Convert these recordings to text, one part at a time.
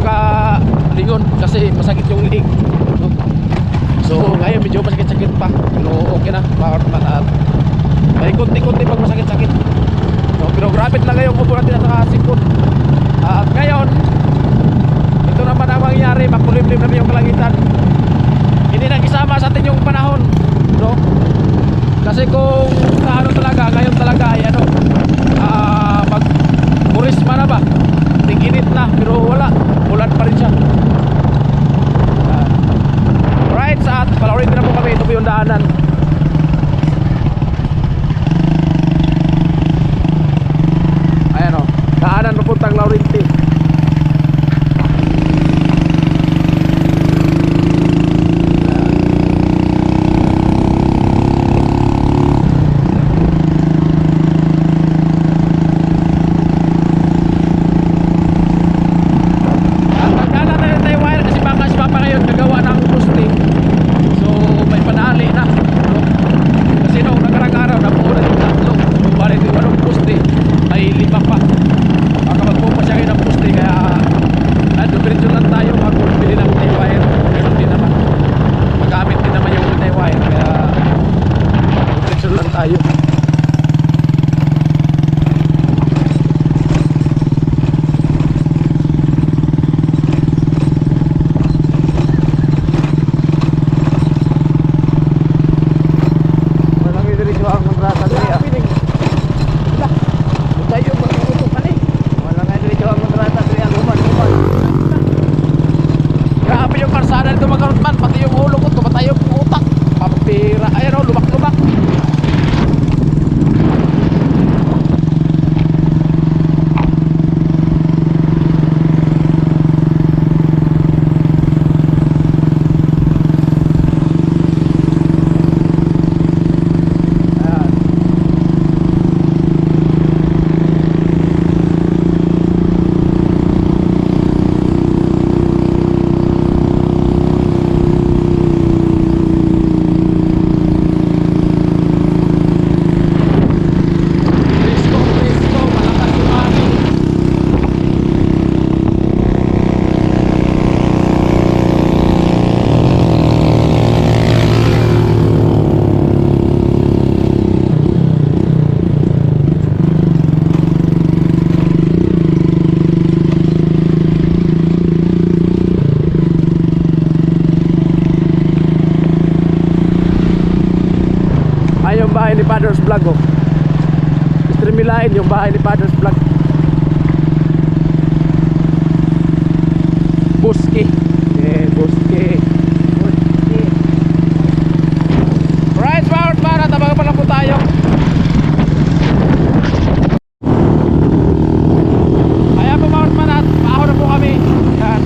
makalingon kasi masakit yung leg. So ngayon medyo masakit-sakit pa, pero okay na. At may kunti-kunti pag masakit-sakit. So, pero grabe lang ngayon upo natin sa sipon. At ngayon ito naman ang mangyayari, makulimlim naman yung kalangitan. Hindi nang isama sa atin yung panahon, no? Kasi kung ano talaga, ngayon talaga ay ano, pag kurisma na ba, tig-init na, pero wala, ulan pa rin siya. Right, sa palawin na po kami, ito po yung daanan. Ayan o, daanan papuntang Laurenti. Yung bahay ni Father's Vlog, oh. Streamilain yung bahay ni Father's Vlog. Buski. Buski. Right, forward para tabagan pa lang po tayo. Kaya po forward man at paahon na po kami. Yan.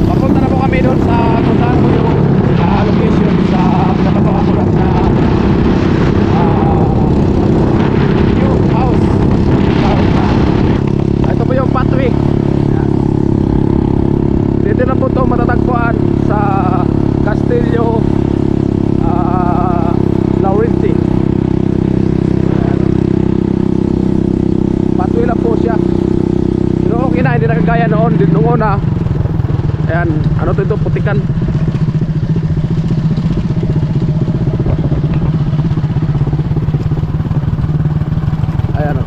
Papunta na po kami doon sa kung saan po yung location sa pinapapakamulat na new house. Ito po yung pathway. Dito na po ito matatagpuan sa Castillo Laurenti. Pathway lang po siya. Pero okay na, hindi na kagaya noon. Noong una, ayan, ano ito, putikan. Ayan o,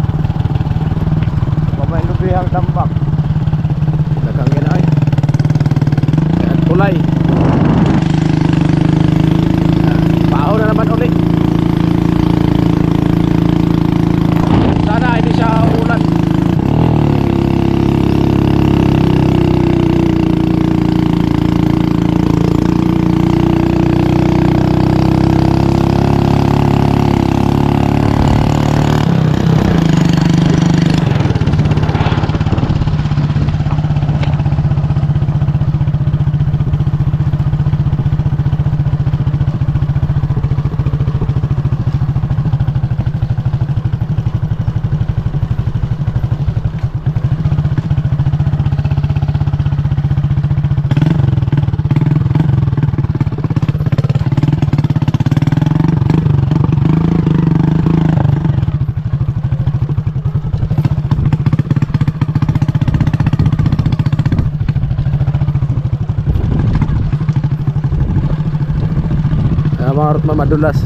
pamainubihang tambak. Dagang ginay. Ayan, tulay. Paaw na naman ulit. Sana hindi siya ulan. mga Rotman, madulas.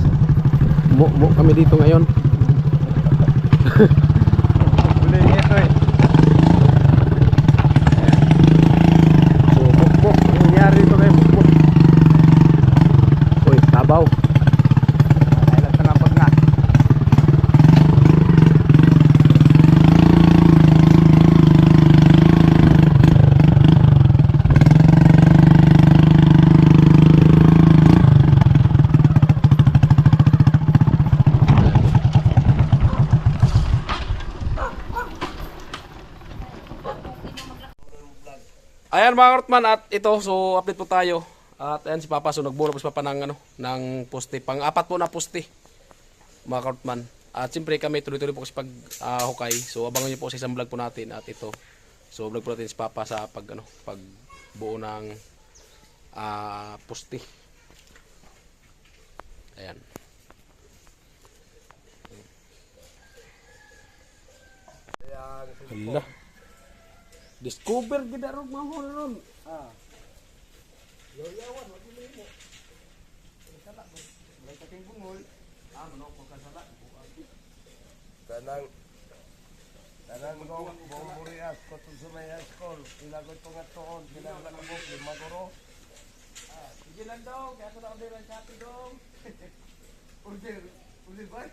Mo kami dito ngayon. Huli ito eh. So, bukbok. Ang nangyari dito kayo, bukbok. Uy, tabaw. Ay lang tanapag na. Ayan mga Rotman, at ito, so update po tayo. At ayan si Papa, so nagburo po si Papa ng, ng poste. Pang-apat po na poste, mga Rotman. At siyempre kami tuloy-tuloy po kasi pag hukay. So abangan niyo po sa isang vlog po natin. At ito, so vlog po natin si Papa sa pag buo ng poste. Ayan. Hala. Discover gid ron mga ron. Yaw-yawan, wag mo mo. Kasala mo. May kating bungol. Manok ko kasala. Tanang bumurias ko to sa may school. Ilagot ko nga toon. Pinaglan mo, limaguro. Sige lang daw, kaya ko na order ang Shopee daw. Order ba?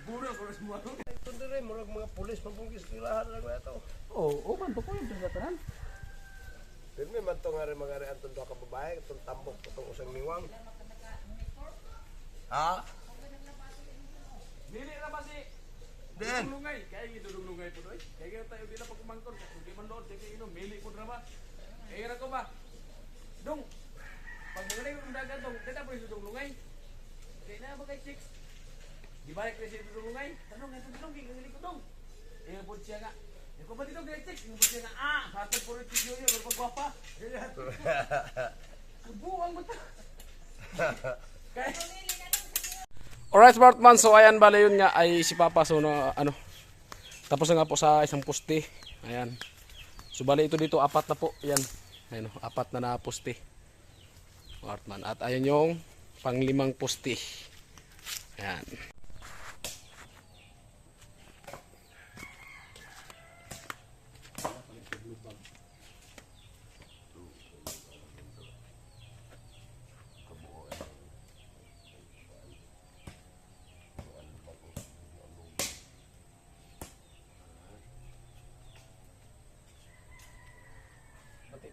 Buro ko rin mo. Ito din murag mga pulis mabungkis kilahan lang na ito. Oh, man to ko yung tanan. Pirmi man to nga rin mga rin antong doha ka babae. Itong tambok itong usang niwang. Ha? Dili na ba si Den! Dudunglungay? Kaya yung dudunglungay po doy. Kaya tayo di na pagkumangkon. Hindi man doon, kaya inom, mili po na ba? Kaya na ko ba? Dong! Pag magaling kong dagat dong, dito po yung dudunglungay. Kaya na ba kay chicks? Di balik na siya dudunglungay? Tanong, ito dudung, kaya ko dong. Eh, po siya nga. Eh, kung ba dito kay chicks? Yung po siya nga, satag po rin chicks yun, yung pagwapa. Buwang mo ta. Kaya... Alright, Smartman. So ayan, bale yun nga ay si Papa. So tapos na nga po sa isang poste. Ayan. So bale ito dito apat na po. Ayan. Ayan, apat na poste. Smartman. At ayan yung panglimang poste. Ayan.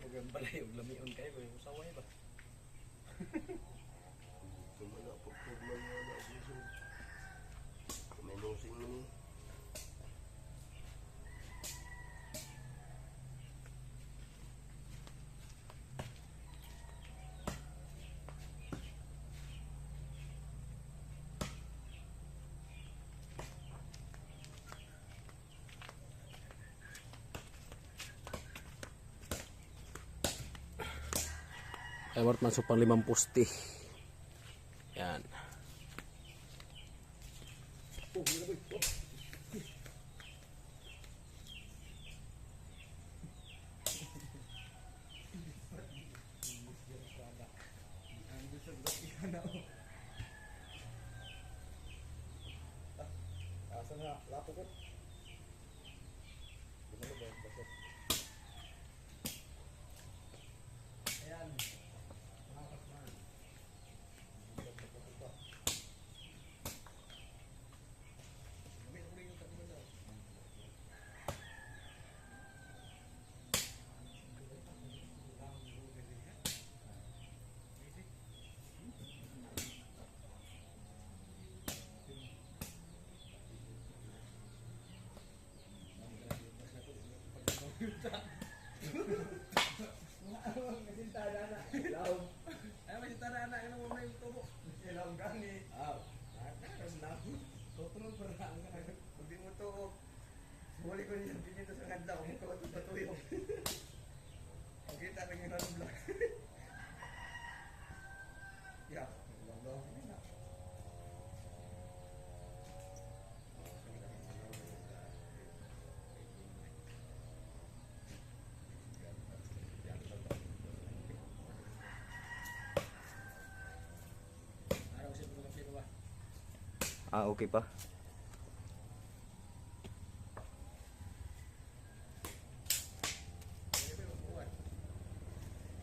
Pag balay, lamion kayo, kung usaway ba? Sumala pagpagman nga na ako. May nosing mo ni. Ay, Smartman. So pang limang poste. Ayan. Asa nga, lapo ko. Ayan. Ay, may tara na, ano mo na yung tubo? Ilaw gani. Tapos na, tutunod pa lang. Pag di mo tubo, huli ko niya pinito sa kanda, kung ito at patuyo. Pagkita lang yung vlog. Yeah, ilaw daw. Ah, okay pa.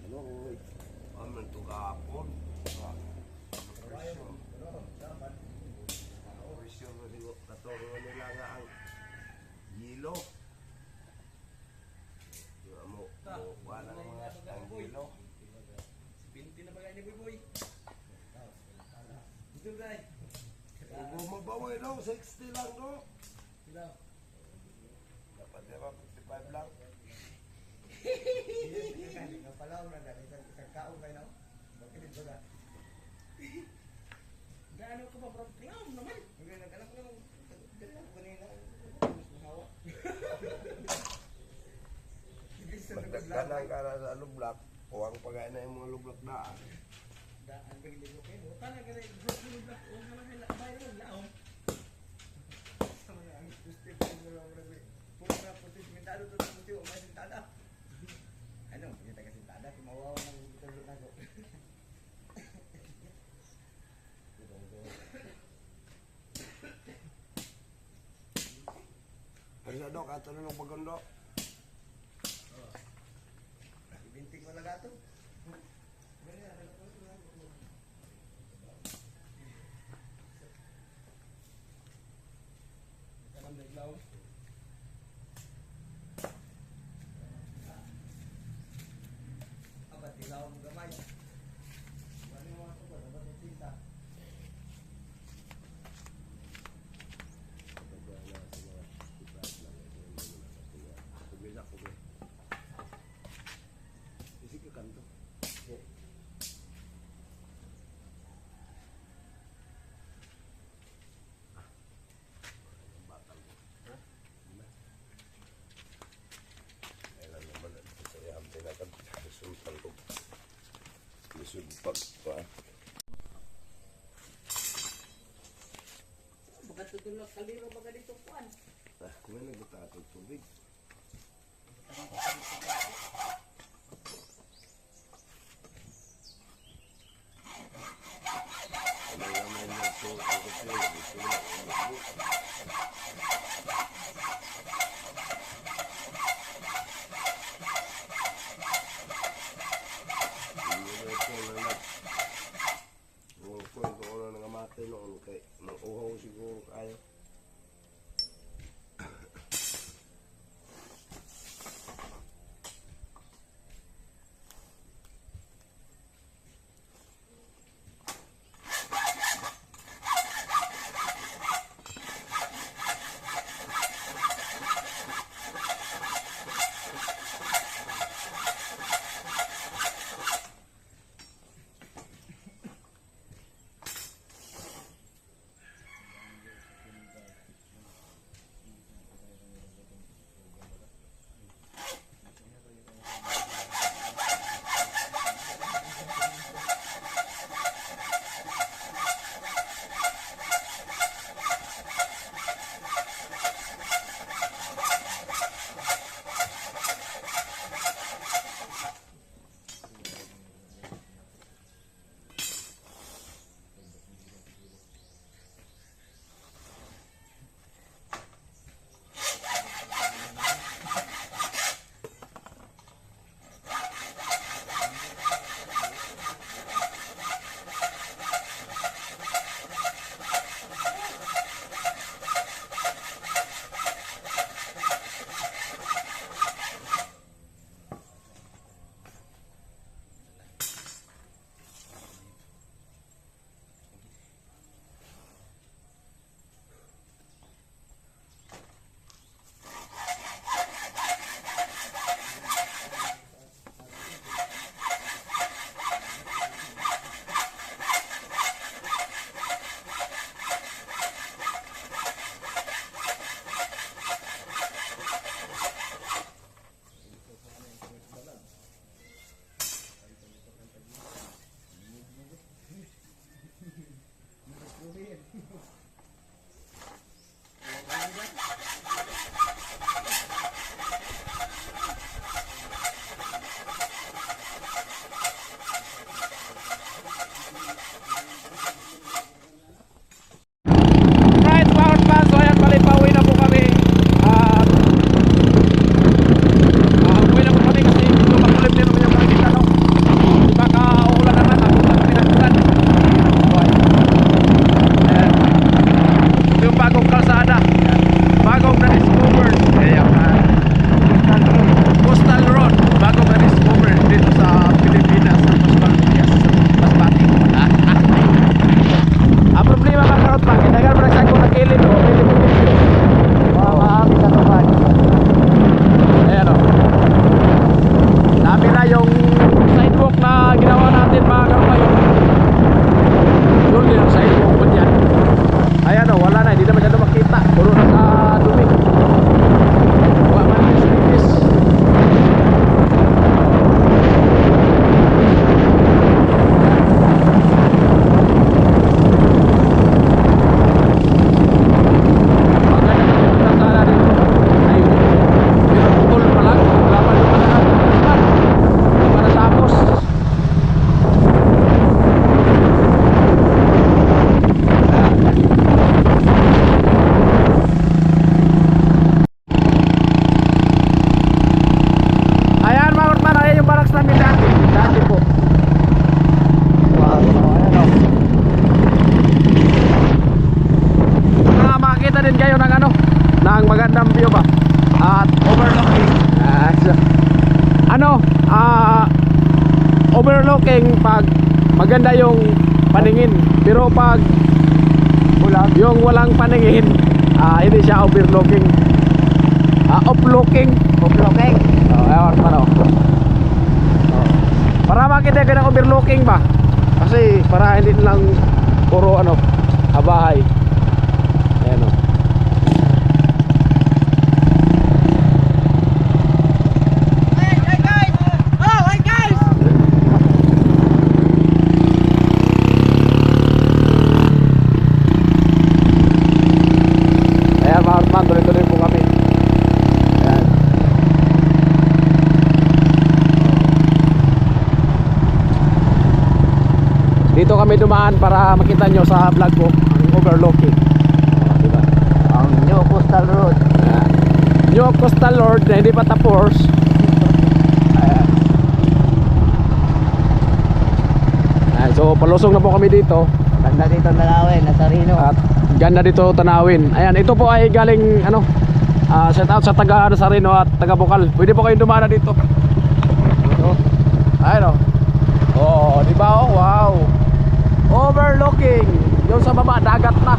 Ano, uy? Aman ito kahapon. Presyo. Presyo na sigo. Katuro nila nga ang yelo. Yung mo, wala ng mga ang yelo. Binti na bagay ni Boy. Ito guys. Kung mabawi no, 60 lang no. Sila. Dapat diba, 55 lang. Gaano ka ba bro? Tingnan mo naman. Magdagdanan ka na sa lublak. Huwag pagkain na yung mga lublak daan. Daan bagi dito kay mo. Tana ka rin bro ni black o na lang na bayar mo laom. Sama na ang gusto ko mo lang bro. Puro na puti simentado to puti o may sintada. Ano, kita kasi sintada kumawawa ng dito na ko. Pero sa dok, ato na lang pagkondok. Bintik mo lang ato. Kaman naglaw. Apa tilaw mo gamay. Ano mo ako ba? Dapat yung tinta. Isi ke kanto. Kailan naman saya hampir akan sultan ko. Sultan pa. Baka tutulog kaliro baka dito kuan. Kung may nagtato tubig. Ano naman nagto ako siya, gusto na kumabot. Hindi na ito na nag Ang kwento ko na nangamate noon kay mang uhaw siguro kayo. overlooking pag maganda yung paningin. Pero pag yung walang paningin, hindi siya overlooking. Off-looking. Off-looking. Ewan pa no. Para makita ka ng overlooking ba? Kasi para hindi lang puro ano, bahay. Ayan o. Hey guys! Oh, hey guys! Ayan mga Arman, tuloy-tuloy po kami. Ayan. Dito kami dumaan para makita nyo sa vlog ko ang overlooking. Diba? Ang New Coastal Road. Ayan. New Coastal Road na hindi pa tapos. Ayan. Ayan. So palusong na po kami dito. Ganda dito Dalawin, Nazareno. At ganda dito tanawin. Ayan, ito po ay galing ano, shout out sa taga Nazareno at taga Bukal. Pwede po kayong dumana dito. Ayun oh. Oh, di ba oh? Wow. Overlooking. Yung sa baba dagat na.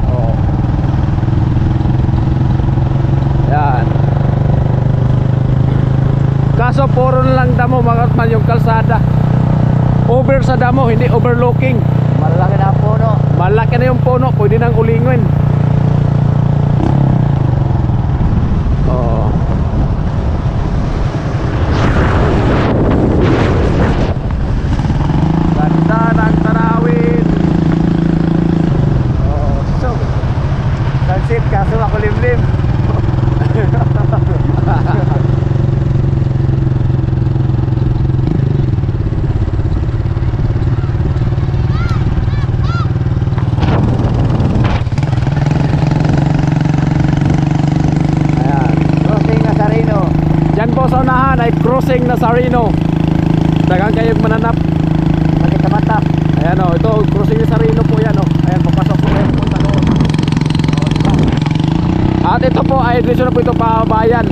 Oh. Yan. Kaso puro na lang damo mga man yung kalsada. Over sa damo, hindi overlooking. Malaki na puno. Malaki na yung puno, pwede nang ulingon. Oh. Ganda ng tanawin. Oh, so Sunset, kaso ako limlim. ayan. Crossing Nazareno. Diyan po sa unahan ay crossing Nazareno. Dagang kayong mananap. Bakit sa mata? Ayan o, ito crossing Nazareno po yan o. Ayan, papasok po kayo punta doon. O, diba? At ito po ay diretso na po ito pa bayan.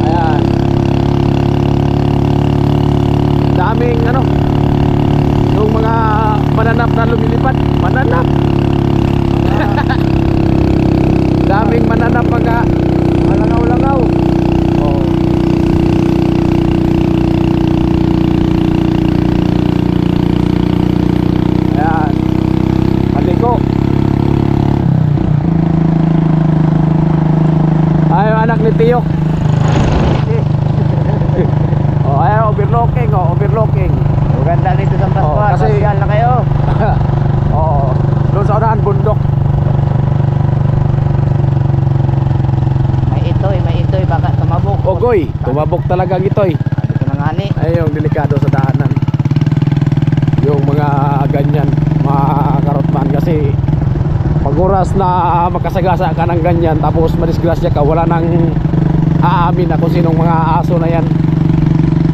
Ayan. Daming ano, yung mga mananap na lumilipad. Mananap. Daming mananap mga Malangaw-langaw. oh. Ayan. Paliko. Ay, yung anak ni Tiyok. Oh, ayan, overlooking, oh, overlooking. Maganda dito sa Pascua. Oh, kasi- Pasyal na kayo. Oo. Doon sa unahan, bundok. May itoy, baka tumabok. Ogoy, tumabok talaga ang itoy. Sabi ko na nga ni. Ay, yung delikado sa daanan. Yung mga ganyan, mga karotman. Kasi pag oras na makasagasa ka ng ganyan, tapos madisgrasya ka, wala nang aamin na kung sinong mga aso na yan.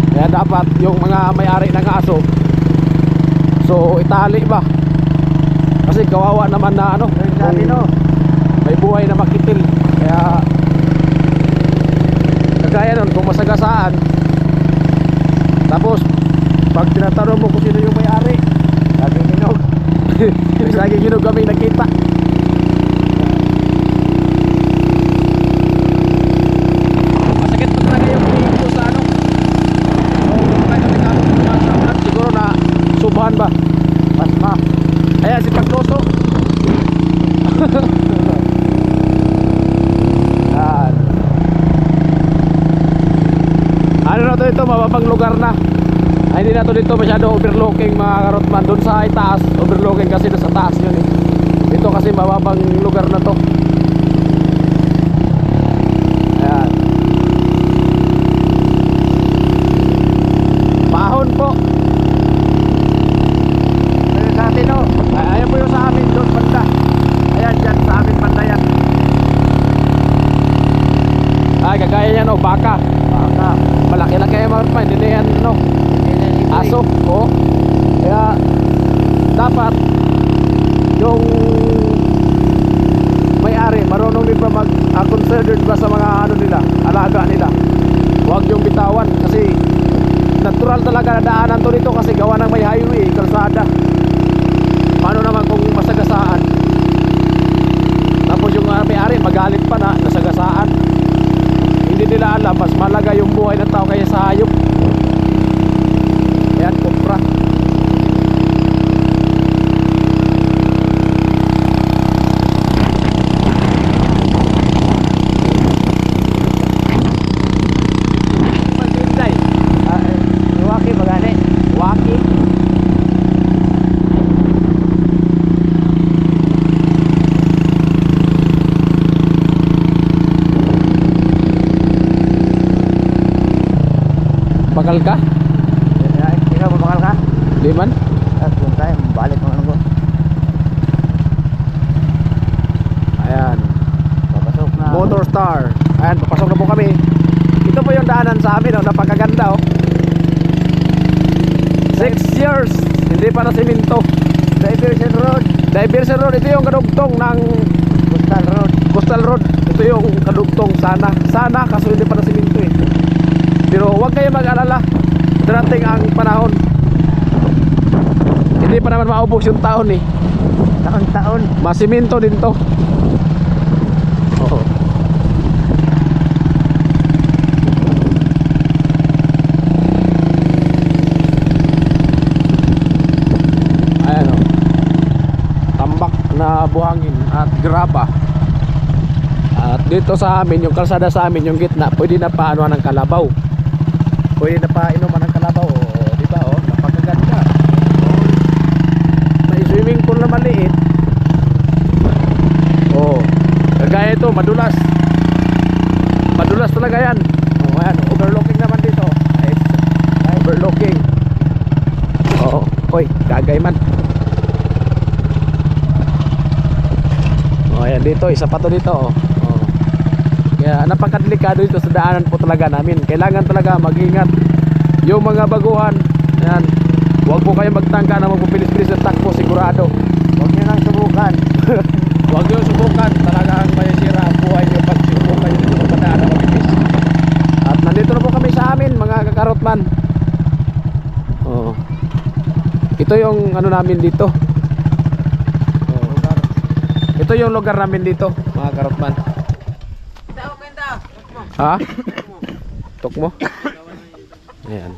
Kaya dapat yung mga may-ari ng aso, so itali ba? Kasi kawawa naman na ano, Sabi no. may buhay na makitil. Kaya kagaya nun, kung masagasaan, tapos pag tinatanong mo kung sino yung may-ari, Sabi ninog. lagi ginog kami nakita. Masakit pa talaga yung hihiglo sa ano. Siguro na subahan ba? Pasma. Ayan si Pagloso. Yan. Ano na to, ito mababang lugar na. Ay, hindi na to dito masyado overlooking mga karotman. Doon sa itaas overlooking kasi doon sa taas yun eh. Dito kasi mababang lugar na to. Ayan. Pahon po. Pero sa atin no. Ayan po yung sa amin doon banda. Ayan dyan sa amin banda yan. Ay kagaya yan o, baka. Baka. Malaki-laki yung mga pa, hindi na yan no, Hindi na itoy. aso. Oo. Kaya dapat yung may-ari marunong din ba mag considered ba sa mga ano nila, alaga nila. Huwag yung bitawan kasi natural talaga na daanan to dito kasi gawa ng may highway, kalsada. Paano naman kung masagasaan? Tapos yung may-ari magalit pa na nasagasaan. Hindi nila alam, mas malaga yung buhay ng tao kaya sa hayop. Ayan, kupra. Magtinday. Iwaki ba gani? Waki. Bakal ka? Ikaw mabakal ka? Di man? At kung tayo, balik mo ano ko. Ayan. Papasok na. Motor Star. Ayan, papasok na po kami. Ito po yung daanan sa amin, oh. Napakaganda, oh. 6 years. Hindi pa na siminto. Diversion Road. Diversion Road. Ito yung kadugtong ng Coastal Road. Coastal Road. Ito yung kadugtong sana. Sana, kaso hindi pa na siminto, eh. Pero huwag kayo mag-alala. Darating ang panahon. Hindi pa naman maubos yung taon, eh. Taon-taon. Masiminto din to. Oo. Ayan, oh. Tambak na buhangin at graba. At dito sa amin, yung kalsada sa amin, yung gitna, pwede na paano ng kalabaw. Pwede na pa inuman ng kalabaw, oh, di ba, oh, napakaganda. May swimming pool na maliit. Oh, kagaya ito, madulas. Madulas talaga yan. Oh, ayan, overlooking naman dito. Ay, overlooking. Oh, oy, gagay man. Oh, ayan dito, isa pa to dito, oh. Oh. Kaya napakadelikado dito sa daanan po talaga namin. Kailangan talaga mag-ingat. Yung mga baguhan, ayan, huwag po kayo magtangka na magpupilis-pilis ng takbo, sigurado. Huwag nyo nang subukan. Huwag nyo subukan, talagang may sira ang buhay nyo pag sinubukan nyo dito padaan na mabilis. At nandito na po kami sa amin, mga kakarotman. Oh. Ito yung ano namin dito. Oh. Ito yung lugar namin dito, mga karotman. Ha? Tok mo? Ayan.